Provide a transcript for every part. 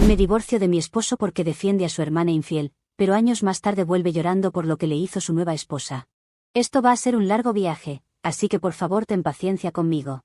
Me divorcio de mi esposo porque defiende a su hermana infiel, pero años más tarde vuelve llorando por lo que le hizo su nueva esposa. Esto va a ser un largo viaje, así que por favor ten paciencia conmigo.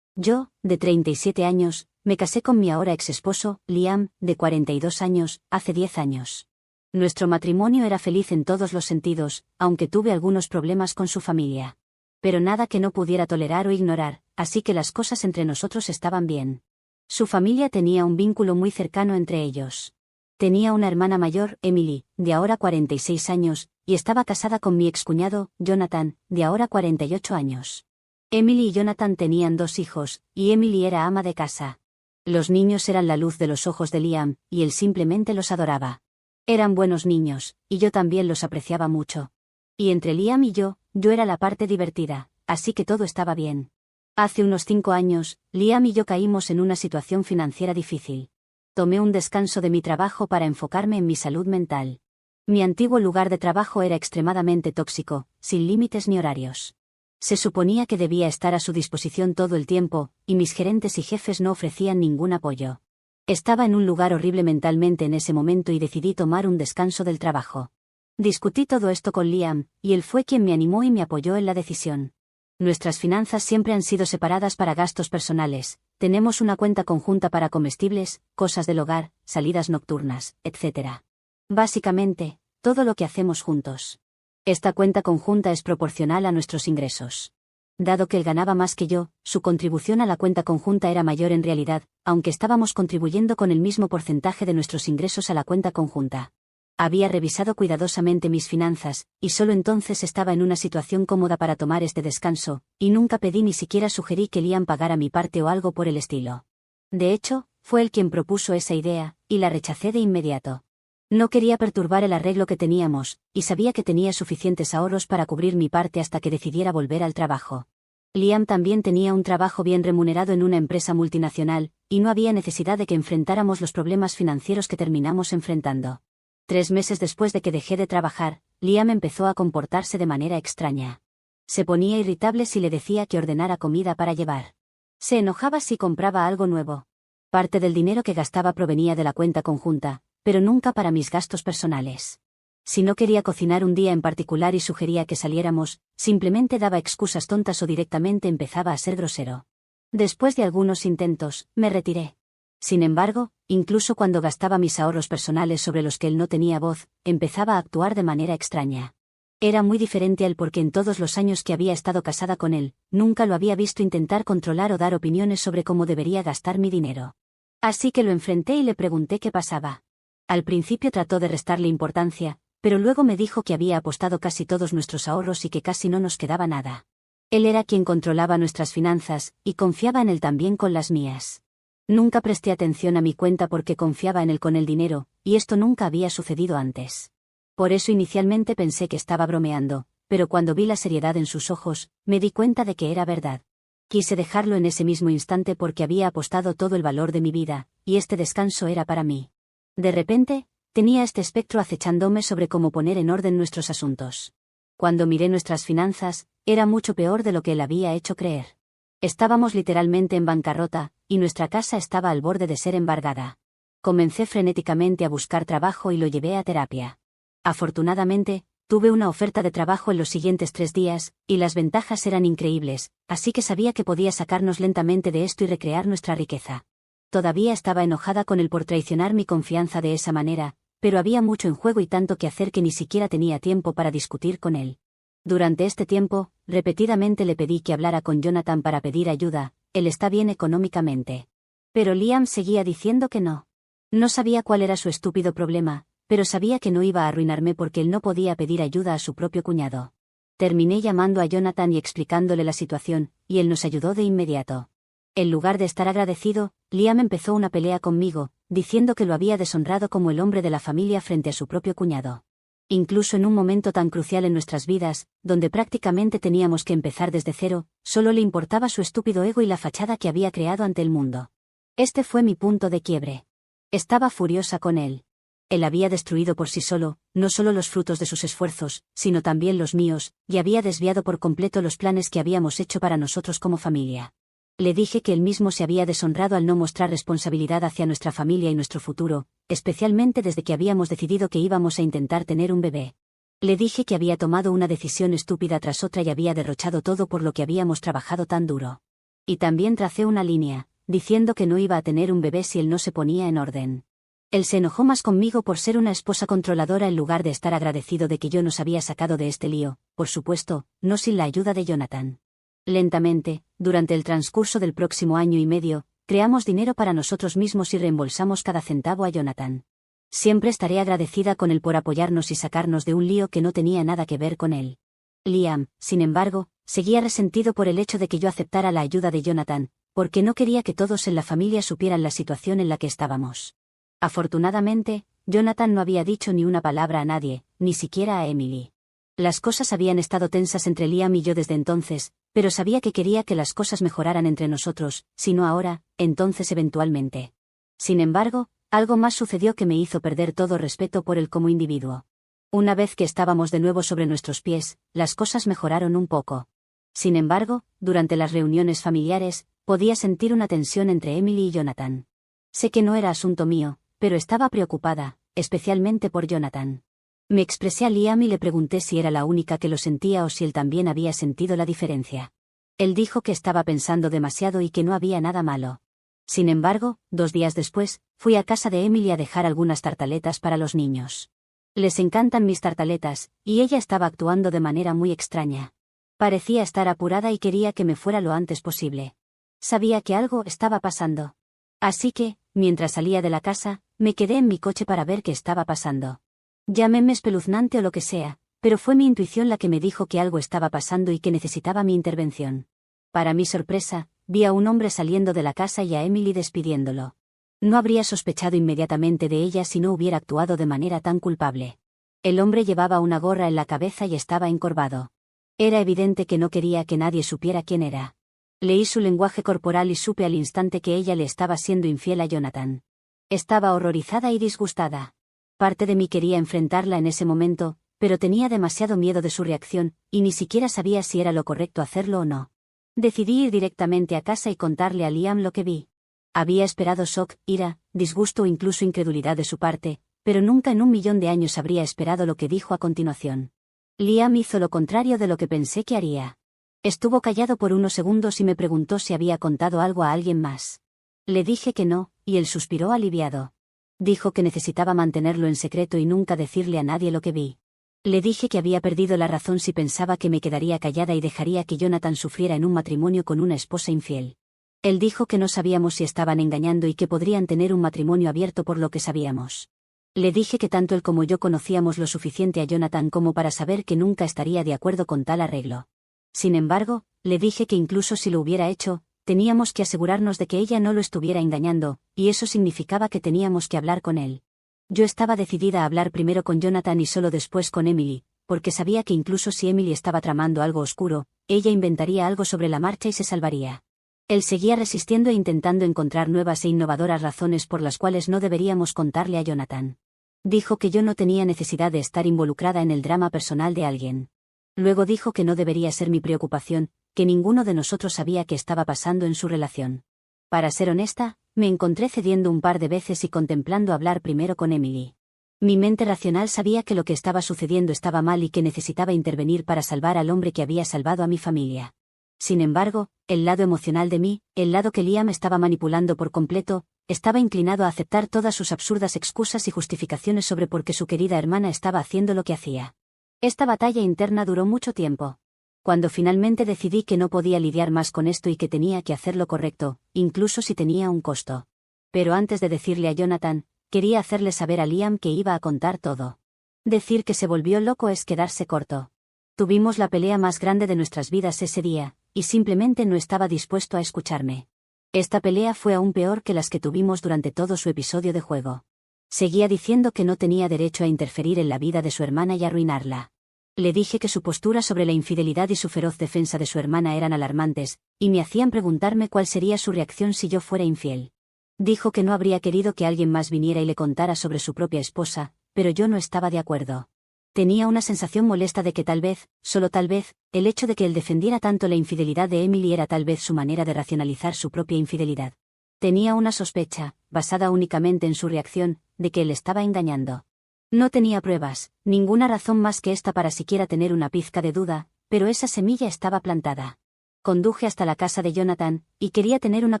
Yo, de 37 años, me casé con mi ahora ex esposo, Liam, de 42 años, hace 10 años. Nuestro matrimonio era feliz en todos los sentidos, aunque tuve algunos problemas con su familia. Pero nada que no pudiera tolerar o ignorar, así que las cosas entre nosotros estaban bien. Su familia tenía un vínculo muy cercano entre ellos. Tenía una hermana mayor, Emily, de ahora 46 años, y estaba casada con mi excuñado, Jonathan, de ahora 48 años. Emily y Jonathan tenían 2 hijos, y Emily era ama de casa. Los niños eran la luz de los ojos de Liam, y él simplemente los adoraba. Eran buenos niños, y yo también los apreciaba mucho. Y entre Liam y yo era la parte divertida, así que todo estaba bien. Hace unos 5 años, Liam y yo caímos en una situación financiera difícil. Tomé un descanso de mi trabajo para enfocarme en mi salud mental. Mi antiguo lugar de trabajo era extremadamente tóxico, sin límites ni horarios. Se suponía que debía estar a su disposición todo el tiempo, y mis gerentes y jefes no ofrecían ningún apoyo. Estaba en un lugar horrible mentalmente en ese momento y decidí tomar un descanso del trabajo. Discutí todo esto con Liam, y él fue quien me animó y me apoyó en la decisión. Nuestras finanzas siempre han sido separadas para gastos personales, tenemos una cuenta conjunta para comestibles, cosas del hogar, salidas nocturnas, etc. Básicamente, todo lo que hacemos juntos. Esta cuenta conjunta es proporcional a nuestros ingresos. Dado que él ganaba más que yo, su contribución a la cuenta conjunta era mayor en realidad, aunque estábamos contribuyendo con el mismo porcentaje de nuestros ingresos a la cuenta conjunta. Había revisado cuidadosamente mis finanzas, y solo entonces estaba en una situación cómoda para tomar este descanso, y nunca pedí ni siquiera sugerí que Liam pagara mi parte o algo por el estilo. De hecho, fue él quien propuso esa idea, y la rechacé de inmediato. No quería perturbar el arreglo que teníamos, y sabía que tenía suficientes ahorros para cubrir mi parte hasta que decidiera volver al trabajo. Liam también tenía un trabajo bien remunerado en una empresa multinacional, y no había necesidad de que enfrentáramos los problemas financieros que terminamos enfrentando. 3 meses después de que dejé de trabajar, Liam empezó a comportarse de manera extraña. Se ponía irritable si le decía que ordenara comida para llevar. Se enojaba si compraba algo nuevo. Parte del dinero que gastaba provenía de la cuenta conjunta, pero nunca para mis gastos personales. Si no quería cocinar un día en particular y sugería que saliéramos, simplemente daba excusas tontas o directamente empezaba a ser grosero. Después de algunos intentos, me retiré. Sin embargo, incluso cuando gastaba mis ahorros personales sobre los que él no tenía voz, empezaba a actuar de manera extraña. Era muy diferente a él porque en todos los años que había estado casada con él, nunca lo había visto intentar controlar o dar opiniones sobre cómo debería gastar mi dinero. Así que lo enfrenté y le pregunté qué pasaba. Al principio trató de restarle importancia, pero luego me dijo que había apostado casi todos nuestros ahorros y que casi no nos quedaba nada. Él era quien controlaba nuestras finanzas, y confiaba en él también con las mías. Nunca presté atención a mi cuenta porque confiaba en él con el dinero, y esto nunca había sucedido antes. Por eso inicialmente pensé que estaba bromeando, pero cuando vi la seriedad en sus ojos, me di cuenta de que era verdad. Quise dejarlo en ese mismo instante porque había apostado todo el valor de mi vida, y este descanso era para mí. De repente, tenía este espectro acechándome sobre cómo poner en orden nuestros asuntos. Cuando miré nuestras finanzas, era mucho peor de lo que él había hecho creer. Estábamos literalmente en bancarrota, y nuestra casa estaba al borde de ser embargada. Comencé frenéticamente a buscar trabajo y lo llevé a terapia. Afortunadamente, tuve una oferta de trabajo en los siguientes 3 días, y las ventajas eran increíbles, así que sabía que podía sacarnos lentamente de esto y recrear nuestra riqueza. Todavía estaba enojada con él por traicionar mi confianza de esa manera, pero había mucho en juego y tanto que hacer que ni siquiera tenía tiempo para discutir con él. Durante este tiempo, repetidamente le pedí que hablara con Jonathan para pedir ayuda, él está bien económicamente. Pero Liam seguía diciendo que no. No sabía cuál era su estúpido problema, pero sabía que no iba a arruinarme porque él no podía pedir ayuda a su propio cuñado. Terminé llamando a Jonathan y explicándole la situación, y él nos ayudó de inmediato. En lugar de estar agradecido, Liam empezó una pelea conmigo, diciendo que lo había deshonrado como el hombre de la familia frente a su propio cuñado. Incluso en un momento tan crucial en nuestras vidas, donde prácticamente teníamos que empezar desde cero, solo le importaba su estúpido ego y la fachada que había creado ante el mundo. Este fue mi punto de quiebre. Estaba furiosa con él. Él había destruido por sí solo, no solo los frutos de sus esfuerzos, sino también los míos, y había desviado por completo los planes que habíamos hecho para nosotros como familia. Le dije que él mismo se había deshonrado al no mostrar responsabilidad hacia nuestra familia y nuestro futuro, especialmente desde que habíamos decidido que íbamos a intentar tener un bebé. Le dije que había tomado una decisión estúpida tras otra y había derrochado todo por lo que habíamos trabajado tan duro. Y también tracé una línea, diciendo que no iba a tener un bebé si él no se ponía en orden. Él se enojó más conmigo por ser una esposa controladora en lugar de estar agradecido de que yo nos había sacado de este lío, por supuesto, no sin la ayuda de Jonathan. Lentamente, durante el transcurso del próximo año y medio, creamos dinero para nosotros mismos y reembolsamos cada centavo a Jonathan. Siempre estaré agradecida con él por apoyarnos y sacarnos de un lío que no tenía nada que ver con él. Liam, sin embargo, seguía resentido por el hecho de que yo aceptara la ayuda de Jonathan, porque no quería que todos en la familia supieran la situación en la que estábamos. Afortunadamente, Jonathan no había dicho ni una palabra a nadie, ni siquiera a Emily. Las cosas habían estado tensas entre Liam y yo desde entonces, pero sabía que quería que las cosas mejoraran entre nosotros, si no ahora, entonces eventualmente. Sin embargo, algo más sucedió que me hizo perder todo respeto por él como individuo. Una vez que estábamos de nuevo sobre nuestros pies, las cosas mejoraron un poco. Sin embargo, durante las reuniones familiares, podía sentir una tensión entre Emily y Jonathan. Sé que no era asunto mío, pero estaba preocupada, especialmente por Jonathan. Me expresé a Liam y le pregunté si era la única que lo sentía o si él también había sentido la diferencia. Él dijo que estaba pensando demasiado y que no había nada malo. Sin embargo, 2 días después, fui a casa de Emily a dejar algunas tartaletas para los niños. Les encantan mis tartaletas, y ella estaba actuando de manera muy extraña. Parecía estar apurada y quería que me fuera lo antes posible. Sabía que algo estaba pasando. Así que, mientras salía de la casa, me quedé en mi coche para ver qué estaba pasando. Llámeme espeluznante o lo que sea, pero fue mi intuición la que me dijo que algo estaba pasando y que necesitaba mi intervención. Para mi sorpresa, vi a un hombre saliendo de la casa y a Emily despidiéndolo. No habría sospechado inmediatamente de ella si no hubiera actuado de manera tan culpable. El hombre llevaba una gorra en la cabeza y estaba encorvado. Era evidente que no quería que nadie supiera quién era. Leí su lenguaje corporal y supe al instante que ella le estaba siendo infiel a Jonathan. Estaba horrorizada y disgustada. Parte de mí quería enfrentarla en ese momento, pero tenía demasiado miedo de su reacción, y ni siquiera sabía si era lo correcto hacerlo o no. Decidí ir directamente a casa y contarle a Liam lo que vi. Había esperado shock, ira, disgusto o incluso incredulidad de su parte, pero nunca en 1.000.000 de años habría esperado lo que dijo a continuación. Liam hizo lo contrario de lo que pensé que haría. Estuvo callado por unos segundos y me preguntó si había contado algo a alguien más. Le dije que no, y él suspiró aliviado. Dijo que necesitaba mantenerlo en secreto y nunca decirle a nadie lo que vi. Le dije que había perdido la razón si pensaba que me quedaría callada y dejaría que Jonathan sufriera en un matrimonio con una esposa infiel. Él dijo que no sabíamos si estaban engañando y que podrían tener un matrimonio abierto por lo que sabíamos. Le dije que tanto él como yo conocíamos lo suficiente a Jonathan como para saber que nunca estaría de acuerdo con tal arreglo. Sin embargo, le dije que incluso si lo hubiera hecho, teníamos que asegurarnos de que ella no lo estuviera engañando, y eso significaba que teníamos que hablar con él. Yo estaba decidida a hablar primero con Jonathan y solo después con Emily, porque sabía que incluso si Emily estaba tramando algo oscuro, ella inventaría algo sobre la marcha y se salvaría. Él seguía resistiendo e intentando encontrar nuevas e innovadoras razones por las cuales no deberíamos contarle a Jonathan. Dijo que yo no tenía necesidad de estar involucrada en el drama personal de alguien. Luego dijo que no debería ser mi preocupación, que ninguno de nosotros sabía qué estaba pasando en su relación. Para ser honesta, me encontré cediendo un par de veces y contemplando hablar primero con Emily. Mi mente racional sabía que lo que estaba sucediendo estaba mal y que necesitaba intervenir para salvar al hombre que había salvado a mi familia. Sin embargo, el lado emocional de mí, el lado que Liam estaba manipulando por completo, estaba inclinado a aceptar todas sus absurdas excusas y justificaciones sobre por qué su querida hermana estaba haciendo lo que hacía. Esta batalla interna duró mucho tiempo. Cuando finalmente decidí que no podía lidiar más con esto y que tenía que hacer lo correcto, incluso si tenía un costo. Pero antes de decirle a Jonathan, quería hacerle saber a Liam que iba a contar todo. Decir que se volvió loco es quedarse corto. Tuvimos la pelea más grande de nuestras vidas ese día, y simplemente no estaba dispuesto a escucharme. Esta pelea fue aún peor que las que tuvimos durante todo su episodio de juego. Seguía diciendo que no tenía derecho a interferir en la vida de su hermana y arruinarla. Le dije que su postura sobre la infidelidad y su feroz defensa de su hermana eran alarmantes, y me hacían preguntarme cuál sería su reacción si yo fuera infiel. Dijo que no habría querido que alguien más viniera y le contara sobre su propia esposa, pero yo no estaba de acuerdo. Tenía una sensación molesta de que tal vez, solo tal vez, el hecho de que él defendiera tanto la infidelidad de Emily era tal vez su manera de racionalizar su propia infidelidad. Tenía una sospecha, basada únicamente en su reacción, de que él estaba engañando. No tenía pruebas, ninguna razón más que esta para siquiera tener una pizca de duda, pero esa semilla estaba plantada. Conduje hasta la casa de Jonathan, y quería tener una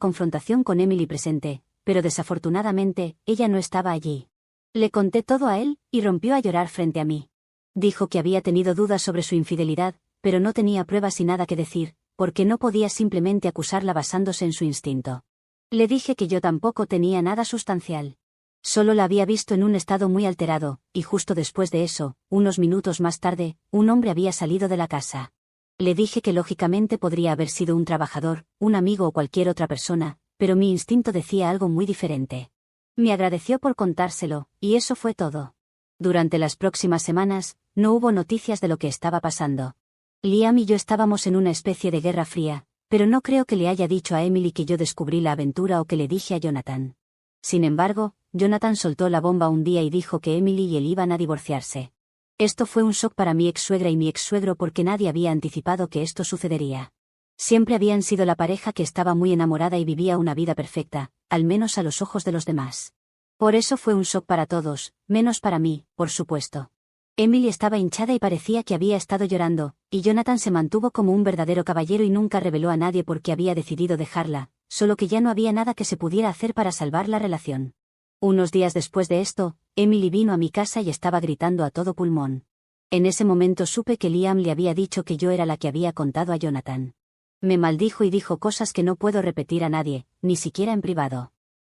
confrontación con Emily presente, pero desafortunadamente, ella no estaba allí. Le conté todo a él, y rompió a llorar frente a mí. Dijo que había tenido dudas sobre su infidelidad, pero no tenía pruebas y nada que decir, porque no podía simplemente acusarla basándose en su instinto. Le dije que yo tampoco tenía nada sustancial. Solo la había visto en un estado muy alterado, y justo después de eso, unos minutos más tarde, un hombre había salido de la casa. Le dije que lógicamente podría haber sido un trabajador, un amigo o cualquier otra persona, pero mi instinto decía algo muy diferente. Me agradeció por contárselo, y eso fue todo. Durante las próximas semanas, no hubo noticias de lo que estaba pasando. Liam y yo estábamos en una especie de guerra fría, pero no creo que le haya dicho a Emily que yo descubrí la aventura o que le dije a Jonathan. Sin embargo, Jonathan soltó la bomba un día y dijo que Emily y él iban a divorciarse. Esto fue un shock para mi ex-suegra y mi ex-suegro porque nadie había anticipado que esto sucedería. Siempre habían sido la pareja que estaba muy enamorada y vivía una vida perfecta, al menos a los ojos de los demás. Por eso fue un shock para todos, menos para mí, por supuesto. Emily estaba hinchada y parecía que había estado llorando, y Jonathan se mantuvo como un verdadero caballero y nunca reveló a nadie por qué había decidido dejarla, solo que ya no había nada que se pudiera hacer para salvar la relación. Unos días después de esto, Emily vino a mi casa y estaba gritando a todo pulmón. En ese momento supe que Liam le había dicho que yo era la que había contado a Jonathan. Me maldijo y dijo cosas que no puedo repetir a nadie, ni siquiera en privado.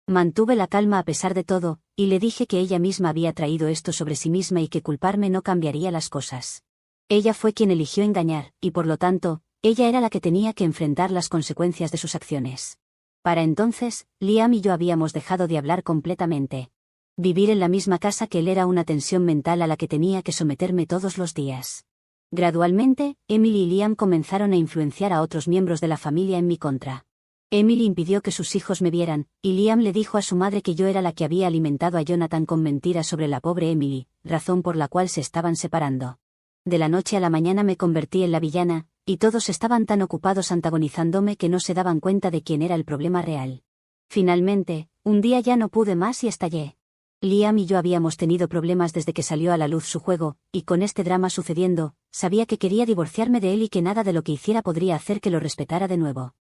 Mantuve la calma a pesar de todo, y le dije que ella misma había traído esto sobre sí misma y que culparme no cambiaría las cosas. Ella fue quien eligió engañar, y por lo tanto, ella era la que tenía que enfrentar las consecuencias de sus acciones. Para entonces, Liam y yo habíamos dejado de hablar completamente. Vivir en la misma casa que él era una tensión mental a la que tenía que someterme todos los días. Gradualmente, Emily y Liam comenzaron a influenciar a otros miembros de la familia en mi contra. Emily impidió que sus hijos me vieran, y Liam le dijo a su madre que yo era la que había alimentado a Jonathan con mentiras sobre la pobre Emily, razón por la cual se estaban separando. De la noche a la mañana me convertí en la villana, y todos estaban tan ocupados antagonizándome que no se daban cuenta de quién era el problema real. Finalmente, un día ya no pude más y estallé. Liam y yo habíamos tenido problemas desde que salió a la luz su juego, y con este drama sucediendo, sabía que quería divorciarme de él y que nada de lo que hiciera podría hacer que lo respetara de nuevo.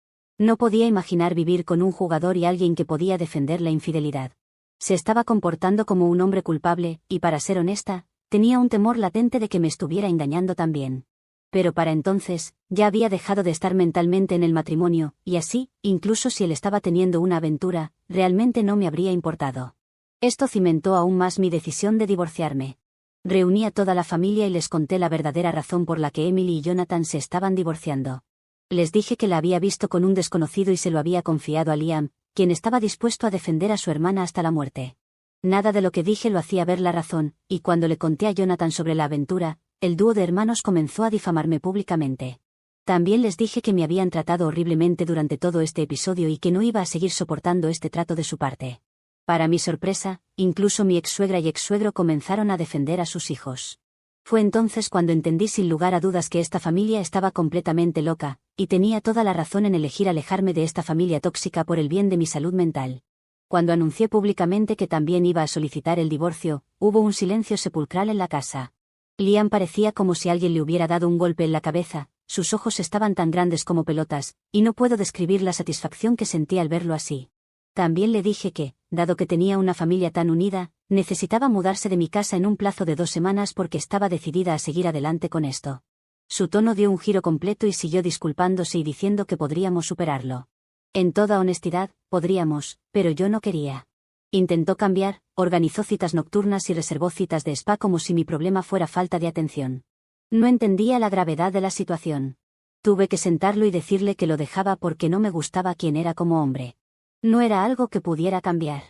No podía imaginar vivir con un jugador y alguien que podía defender la infidelidad. Se estaba comportando como un hombre culpable, y para ser honesta, tenía un temor latente de que me estuviera engañando también. Pero para entonces, ya había dejado de estar mentalmente en el matrimonio, y así, incluso si él estaba teniendo una aventura, realmente no me habría importado. Esto cimentó aún más mi decisión de divorciarme. Reuní a toda la familia y les conté la verdadera razón por la que Emily y Jonathan se estaban divorciando. Les dije que la había visto con un desconocido y se lo había confiado a Liam, quien estaba dispuesto a defender a su hermana hasta la muerte. Nada de lo que dije lo hacía ver la razón, y cuando le conté a Jonathan sobre la aventura, el dúo de hermanos comenzó a difamarme públicamente. También les dije que me habían tratado horriblemente durante todo este episodio y que no iba a seguir soportando este trato de su parte. Para mi sorpresa, incluso mi ex-suegra y ex-suegro comenzaron a defender a sus hijos. Fue entonces cuando entendí sin lugar a dudas que esta familia estaba completamente loca, y tenía toda la razón en elegir alejarme de esta familia tóxica por el bien de mi salud mental. Cuando anuncié públicamente que también iba a solicitar el divorcio, hubo un silencio sepulcral en la casa. Liam parecía como si alguien le hubiera dado un golpe en la cabeza, sus ojos estaban tan grandes como pelotas, y no puedo describir la satisfacción que sentí al verlo así. También le dije que, dado que tenía una familia tan unida, necesitaba mudarse de mi casa en un plazo de 2 semanas porque estaba decidida a seguir adelante con esto. Su tono dio un giro completo y siguió disculpándose y diciendo que podríamos superarlo. En toda honestidad, podríamos, pero yo no quería. Intentó cambiar, organizó citas nocturnas y reservó citas de spa como si mi problema fuera falta de atención. No entendía la gravedad de la situación. Tuve que sentarlo y decirle que lo dejaba porque no me gustaba quién era como hombre. No era algo que pudiera cambiar.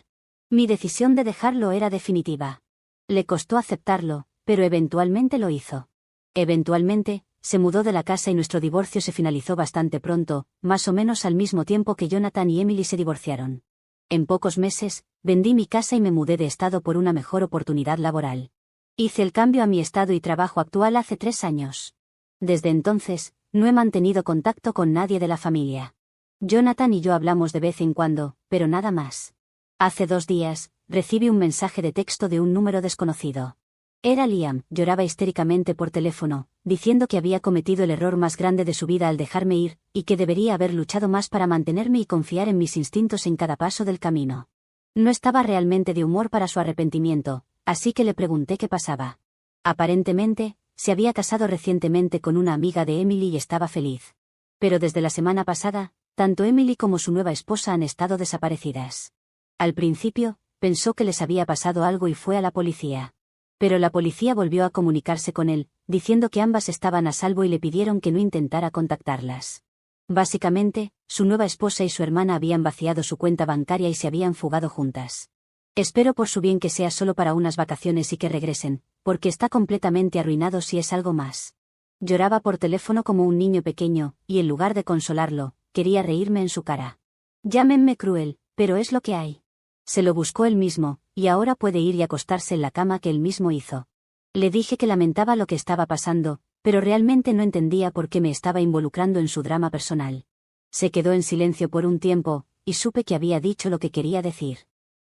Mi decisión de dejarlo era definitiva. Le costó aceptarlo, pero eventualmente lo hizo. Eventualmente, se mudó de la casa y nuestro divorcio se finalizó bastante pronto, más o menos al mismo tiempo que Jonathan y Emily se divorciaron. En pocos meses, vendí mi casa y me mudé de estado por una mejor oportunidad laboral. Hice el cambio a mi estado y trabajo actual hace 3 años. Desde entonces, no he mantenido contacto con nadie de la familia. Jonathan y yo hablamos de vez en cuando, pero nada más. Hace 2 días, recibí un mensaje de texto de un número desconocido. Era Liam, lloraba histéricamente por teléfono, diciendo que había cometido el error más grande de su vida al dejarme ir, y que debería haber luchado más para mantenerme y confiar en mis instintos en cada paso del camino. No estaba realmente de humor para su arrepentimiento, así que le pregunté qué pasaba. Aparentemente, se había casado recientemente con una amiga de Emily y estaba feliz. Pero desde la semana pasada, tanto Emily como su nueva esposa han estado desaparecidas. Al principio, pensó que les había pasado algo y fue a la policía. Pero la policía volvió a comunicarse con él, diciendo que ambas estaban a salvo y le pidieron que no intentara contactarlas. Básicamente, su nueva esposa y su hermana habían vaciado su cuenta bancaria y se habían fugado juntas. Espero por su bien que sea solo para unas vacaciones y que regresen, porque está completamente arruinado si es algo más. Lloraba por teléfono como un niño pequeño, y en lugar de consolarlo, quería reírme en su cara. Llámenme cruel, pero es lo que hay. Se lo buscó él mismo, y ahora puede ir y acostarse en la cama que él mismo hizo. Le dije que lamentaba lo que estaba pasando, pero realmente no entendía por qué me estaba involucrando en su drama personal. Se quedó en silencio por un tiempo, y supe que había dicho lo que quería decir.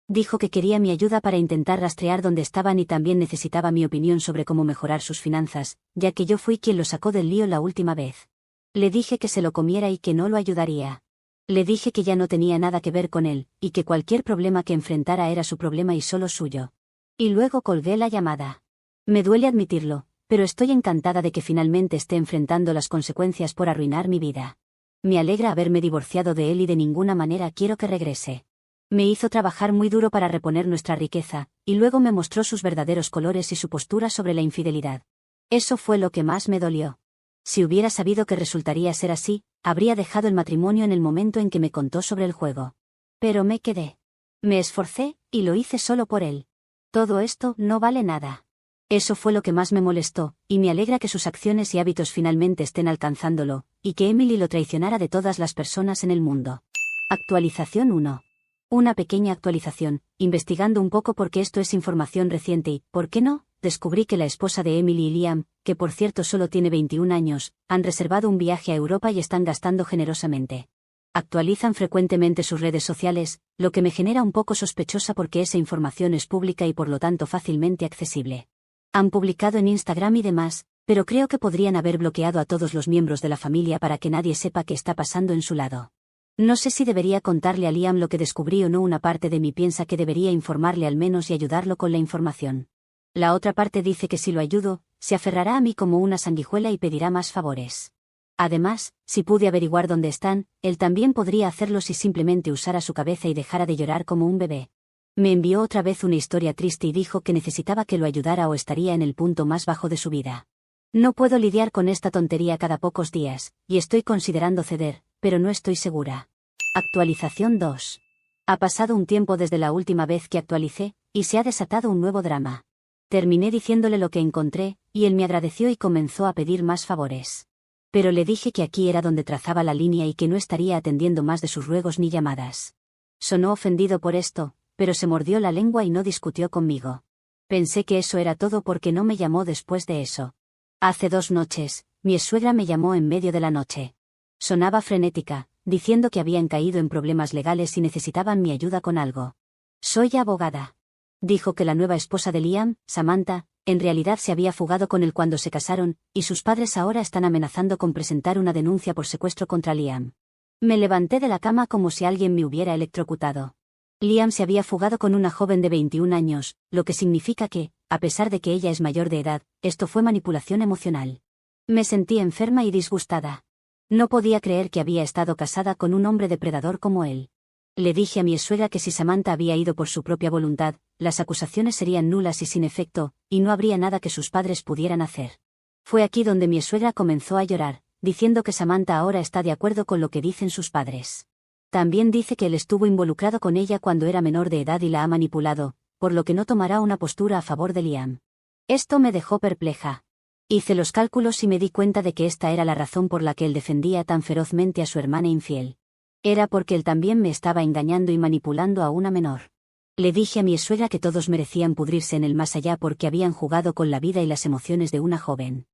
Dijo que quería mi ayuda para intentar rastrear dónde estaban y también necesitaba mi opinión sobre cómo mejorar sus finanzas, ya que yo fui quien lo sacó del lío la última vez. Le dije que se lo comiera y que no lo ayudaría. Le dije que ya no tenía nada que ver con él, y que cualquier problema que enfrentara era su problema y solo suyo. Y luego colgué la llamada. Me duele admitirlo, pero estoy encantada de que finalmente esté enfrentando las consecuencias por arruinar mi vida. Me alegra haberme divorciado de él y de ninguna manera quiero que regrese. Me hizo trabajar muy duro para reponer nuestra riqueza, y luego me mostró sus verdaderos colores y su postura sobre la infidelidad. Eso fue lo que más me dolió. Si hubiera sabido que resultaría ser así, habría dejado el matrimonio en el momento en que me contó sobre el juego. Pero me quedé. Me esforcé, y lo hice solo por él. Todo esto no vale nada. Eso fue lo que más me molestó, y me alegra que sus acciones y hábitos finalmente estén alcanzándolo, y que Emily lo traicionara de todas las personas en el mundo. Actualización 1. Una pequeña actualización, investigando un poco porque esto es información reciente y, ¿por qué no? Descubrí que la esposa de Emily y Liam, que por cierto solo tiene 21 años, han reservado un viaje a Europa y están gastando generosamente. Actualizan frecuentemente sus redes sociales, lo que me genera un poco sospechosa porque esa información es pública y por lo tanto fácilmente accesible. Han publicado en Instagram y demás, pero creo que podrían haber bloqueado a todos los miembros de la familia para que nadie sepa qué está pasando en su lado. No sé si debería contarle a Liam lo que descubrí o no. Una parte de mí piensa que debería informarle al menos y ayudarlo con la información. La otra parte dice que si lo ayudo, se aferrará a mí como una sanguijuela y pedirá más favores. Además, si pude averiguar dónde están, él también podría hacerlo si simplemente usara su cabeza y dejara de llorar como un bebé. Me envió otra vez una historia triste y dijo que necesitaba que lo ayudara o estaría en el punto más bajo de su vida. No puedo lidiar con esta tontería cada pocos días, y estoy considerando ceder, pero no estoy segura. Actualización 2. Ha pasado un tiempo desde la última vez que actualicé, y se ha desatado un nuevo drama. Terminé diciéndole lo que encontré, y él me agradeció y comenzó a pedir más favores. Pero le dije que aquí era donde trazaba la línea y que no estaría atendiendo más de sus ruegos ni llamadas. Sonó ofendido por esto, pero se mordió la lengua y no discutió conmigo. Pensé que eso era todo porque no me llamó después de eso. Hace 2 noches, mi suegra me llamó en medio de la noche. Sonaba frenética, diciendo que habían caído en problemas legales y necesitaban mi ayuda con algo. Soy abogada. Dijo que la nueva esposa de Liam, Samantha, en realidad se había fugado con él cuando se casaron, y sus padres ahora están amenazando con presentar una denuncia por secuestro contra Liam. Me levanté de la cama como si alguien me hubiera electrocutado. Liam se había fugado con una joven de 21 años, lo que significa que, a pesar de que ella es mayor de edad, esto fue manipulación emocional. Me sentí enferma y disgustada. No podía creer que había estado casada con un hombre depredador como él. Le dije a mi suegra que si Samantha había ido por su propia voluntad, las acusaciones serían nulas y sin efecto, y no habría nada que sus padres pudieran hacer. Fue aquí donde mi suegra comenzó a llorar, diciendo que Samantha ahora está de acuerdo con lo que dicen sus padres. También dice que él estuvo involucrado con ella cuando era menor de edad y la ha manipulado, por lo que no tomará una postura a favor de Liam. Esto me dejó perpleja. Hice los cálculos y me di cuenta de que esta era la razón por la que él defendía tan ferozmente a su hermana infiel. Era porque él también me estaba engañando y manipulando a una menor. Le dije a mi suegra que todos merecían pudrirse en el más allá porque habían jugado con la vida y las emociones de una joven.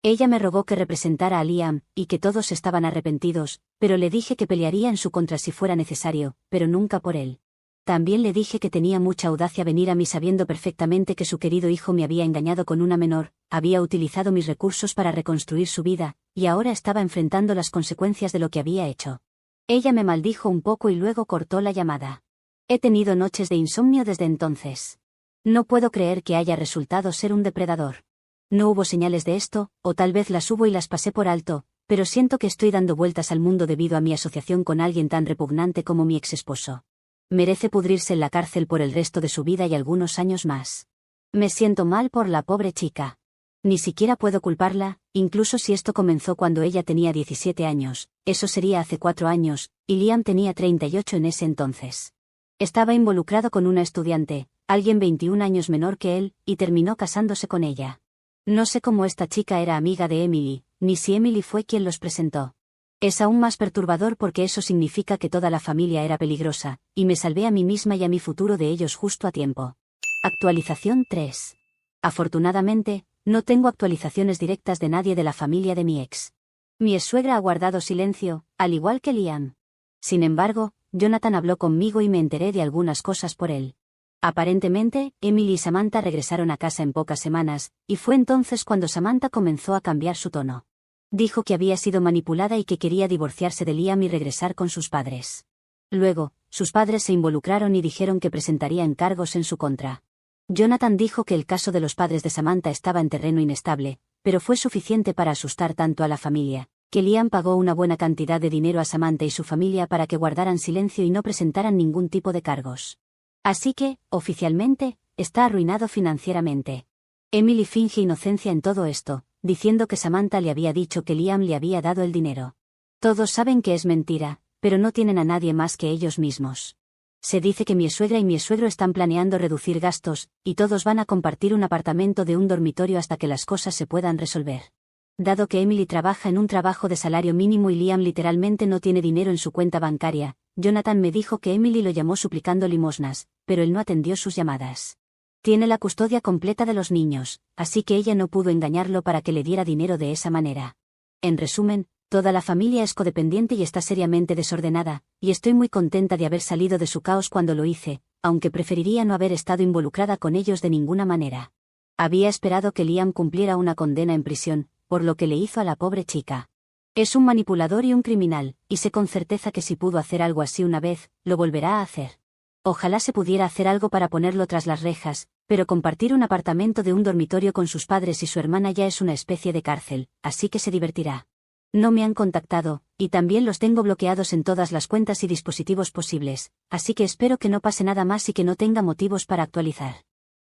Ella me rogó que representara a Liam, y que todos estaban arrepentidos, pero le dije que pelearía en su contra si fuera necesario, pero nunca por él. También le dije que tenía mucha audacia venir a mí sabiendo perfectamente que su querido hijo me había engañado con una menor, había utilizado mis recursos para reconstruir su vida, y ahora estaba enfrentando las consecuencias de lo que había hecho. Ella me maldijo un poco y luego cortó la llamada. He tenido noches de insomnio desde entonces. No puedo creer que haya resultado ser un depredador. No hubo señales de esto, o tal vez las hubo y las pasé por alto, pero siento que estoy dando vueltas al mundo debido a mi asociación con alguien tan repugnante como mi exesposo. Merece pudrirse en la cárcel por el resto de su vida y algunos años más. Me siento mal por la pobre chica. Ni siquiera puedo culparla, incluso si esto comenzó cuando ella tenía 17 años, eso sería hace 4 años, y Liam tenía 38 en ese entonces. Estaba involucrado con una estudiante, alguien 21 años menor que él, y terminó casándose con ella. No sé cómo esta chica era amiga de Emily, ni si Emily fue quien los presentó. Es aún más perturbador porque eso significa que toda la familia era peligrosa, y me salvé a mí misma y a mi futuro de ellos justo a tiempo. Actualización 3. Afortunadamente, no tengo actualizaciones directas de nadie de la familia de mi ex. Mi ex-suegra ha guardado silencio, al igual que Liam. Sin embargo, Jonathan habló conmigo y me enteré de algunas cosas por él. Aparentemente, Emily y Samantha regresaron a casa en pocas semanas, y fue entonces cuando Samantha comenzó a cambiar su tono. Dijo que había sido manipulada y que quería divorciarse de Liam y regresar con sus padres. Luego, sus padres se involucraron y dijeron que presentarían cargos en su contra. Jonathan dijo que el caso de los padres de Samantha estaba en terreno inestable, pero fue suficiente para asustar tanto a la familia, que Liam pagó una buena cantidad de dinero a Samantha y su familia para que guardaran silencio y no presentaran ningún tipo de cargos. Así que, oficialmente, está arruinado financieramente. Emily finge inocencia en todo esto, diciendo que Samantha le había dicho que Liam le había dado el dinero. Todos saben que es mentira, pero no tienen a nadie más que ellos mismos. Se dice que mi suegra y mi suegro están planeando reducir gastos, y todos van a compartir un apartamento de un dormitorio hasta que las cosas se puedan resolver. Dado que Emily trabaja en un trabajo de salario mínimo y Liam literalmente no tiene dinero en su cuenta bancaria, Jonathan me dijo que Emily lo llamó suplicando limosnas, pero él no atendió sus llamadas. Tiene la custodia completa de los niños, así que ella no pudo engañarlo para que le diera dinero de esa manera. En resumen, toda la familia es codependiente y está seriamente desordenada, y estoy muy contenta de haber salido de su caos cuando lo hice, aunque preferiría no haber estado involucrada con ellos de ninguna manera. Había esperado que Liam cumpliera una condena en prisión, por lo que le hizo a la pobre chica. Es un manipulador y un criminal, y sé con certeza que si pudo hacer algo así una vez, lo volverá a hacer. Ojalá se pudiera hacer algo para ponerlo tras las rejas, pero compartir un apartamento de un dormitorio con sus padres y su hermana ya es una especie de cárcel, así que se divertirá. No me han contactado, y también los tengo bloqueados en todas las cuentas y dispositivos posibles, así que espero que no pase nada más y que no tenga motivos para actualizar.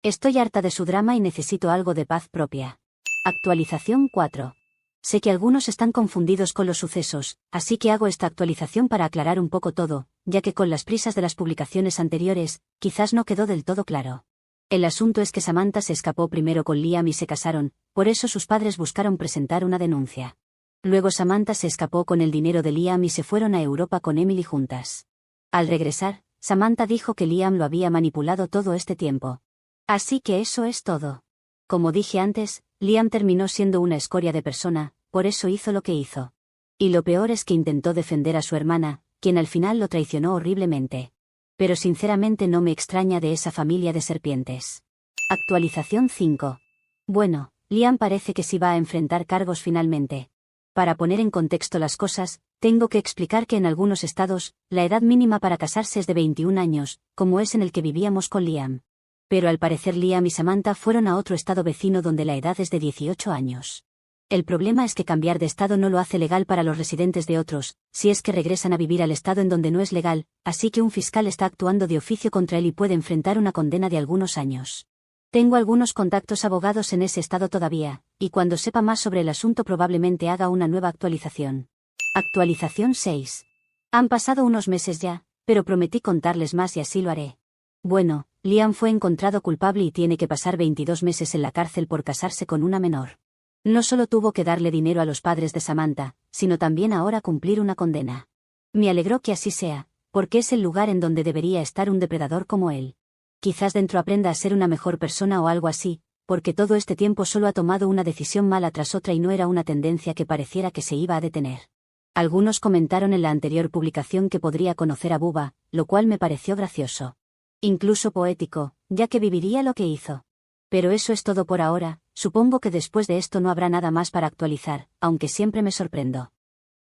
Estoy harta de su drama y necesito algo de paz propia. Actualización 4. Sé que algunos están confundidos con los sucesos, así que hago esta actualización para aclarar un poco todo, ya que con las prisas de las publicaciones anteriores, quizás no quedó del todo claro. El asunto es que Samantha se escapó primero con Liam y se casaron, por eso sus padres buscaron presentar una denuncia. Luego Samantha se escapó con el dinero de Liam y se fueron a Europa con Emily juntas. Al regresar, Samantha dijo que Liam lo había manipulado todo este tiempo. Así que eso es todo. Como dije antes, Liam terminó siendo una escoria de persona, por eso hizo lo que hizo. Y lo peor es que intentó defender a su hermana, quien al final lo traicionó horriblemente. Pero sinceramente no me extraña de esa familia de serpientes. Actualización 5. Bueno, Liam parece que sí va a enfrentar cargos finalmente. Para poner en contexto las cosas, tengo que explicar que en algunos estados, la edad mínima para casarse es de 21 años, como es en el que vivíamos con Liam. Pero al parecer Liam y Samantha fueron a otro estado vecino donde la edad es de 18 años. El problema es que cambiar de estado no lo hace legal para los residentes de otros, si es que regresan a vivir al estado en donde no es legal, así que un fiscal está actuando de oficio contra él y puede enfrentar una condena de algunos años. Tengo algunos contactos abogados en ese estado todavía, y cuando sepa más sobre el asunto probablemente haga una nueva actualización. Actualización 6. Han pasado unos meses ya, pero prometí contarles más y así lo haré. Bueno, Liam fue encontrado culpable y tiene que pasar 22 meses en la cárcel por casarse con una menor. No solo tuvo que darle dinero a los padres de Samantha, sino también ahora cumplir una condena. Me alegró que así sea, porque es el lugar en donde debería estar un depredador como él. Quizás dentro aprenda a ser una mejor persona o algo así, porque todo este tiempo solo ha tomado una decisión mala tras otra y no era una tendencia que pareciera que se iba a detener. Algunos comentaron en la anterior publicación que podría conocer a Bubba, lo cual me pareció gracioso. Incluso poético, ya que viviría lo que hizo. Pero eso es todo por ahora, supongo que después de esto no habrá nada más para actualizar, aunque siempre me sorprendo.